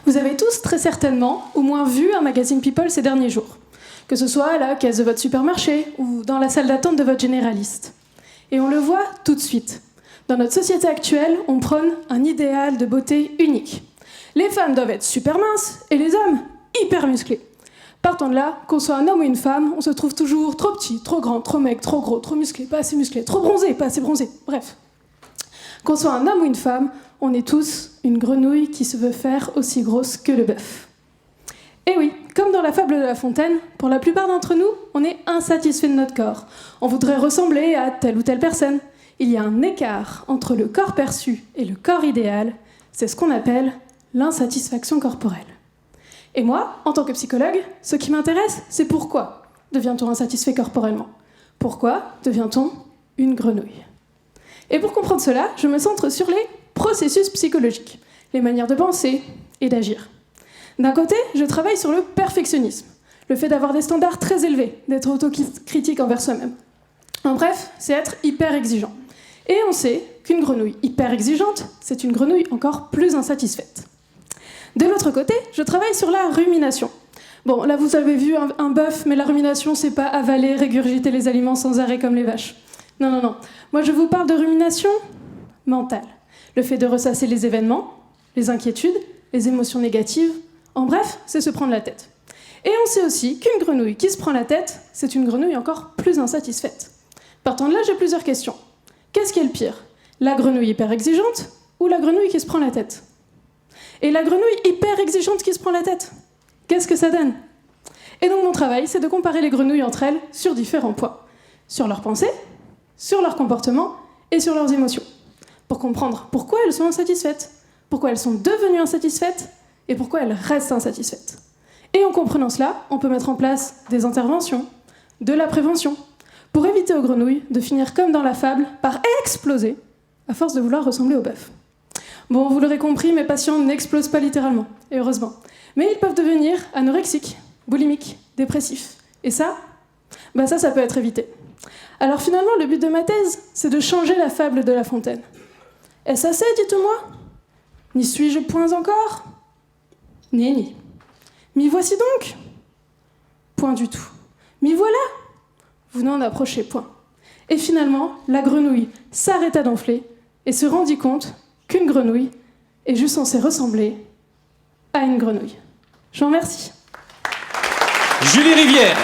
Vous avez tous très certainement au moins vu un magazine People ces derniers jours, que ce soit à la caisse de votre supermarché ou dans la salle d'attente de votre généraliste. Et on le voit tout de suite. Dans notre société actuelle, on prône un idéal de beauté unique. Les femmes doivent être super minces et les hommes hyper musclés. Partant de là, qu'on soit un homme ou une femme, on se trouve toujours trop petit, trop grand, trop maigre, trop gros, trop musclé, pas assez musclé, trop bronzé, pas assez bronzé, bref. Qu'on soit un homme ou une femme, on est tous une grenouille qui se veut faire aussi grosse que le bœuf. Et oui, comme dans la fable de La Fontaine, pour la plupart d'entre nous, on est insatisfait de notre corps. On voudrait ressembler à telle ou telle personne. Il y a un écart entre le corps perçu et le corps idéal. C'est ce qu'on appelle l'insatisfaction corporelle. Et moi, en tant que psychologue, ce qui m'intéresse, c'est pourquoi devient-on insatisfait corporellement ? Pourquoi devient-on une grenouille ? Et pour comprendre cela, je me centre sur les processus psychologiques, les manières de penser et d'agir. D'un côté, je travaille sur le perfectionnisme, le fait d'avoir des standards très élevés, d'être autocritique envers soi-même. En bref, c'est être hyper exigeant. Et on sait qu'une grenouille hyper exigeante, c'est une grenouille encore plus insatisfaite. De l'autre côté, je travaille sur la rumination. Bon, là vous avez vu un bœuf, mais la rumination, c'est pas avaler, régurgiter les aliments sans arrêt comme les vaches. Non. Moi, je vous parle de rumination mentale. Le fait de ressasser les événements, les inquiétudes, les émotions négatives. En bref, c'est se prendre la tête. Et on sait aussi qu'une grenouille qui se prend la tête, c'est une grenouille encore plus insatisfaite. Partant de là, j'ai plusieurs questions. Qu'est-ce qui est le pire ? La grenouille hyper exigeante ou la grenouille qui se prend la tête ? Et la grenouille hyper exigeante qui se prend la tête, qu'est-ce que ça donne ? Et donc mon travail, c'est de comparer les grenouilles entre elles sur différents points. Sur leurs pensées, sur leur comportement et sur leurs émotions. Pour comprendre pourquoi elles sont insatisfaites, pourquoi elles sont devenues insatisfaites et pourquoi elles restent insatisfaites. Et en comprenant cela, on peut mettre en place des interventions, de la prévention, pour éviter aux grenouilles de finir comme dans la fable par exploser à force de vouloir ressembler au bœuf. Bon, vous l'aurez compris, mes patients n'explosent pas littéralement, et heureusement. Mais ils peuvent devenir anorexiques, boulimiques, dépressifs. Et ça peut être évité. Alors finalement, le but de ma thèse, c'est de changer la fable de La Fontaine. Est-ce assez, dites-moi ? N'y suis-je point encore ? Ni. M'y voici donc ? Point du tout. M'y voilà ? Vous n'en approchez point. Et finalement, la grenouille s'arrêta d'enfler et se rendit compte qu'une grenouille est juste censée ressembler à une grenouille. Je vous remercie. Julie Rivière.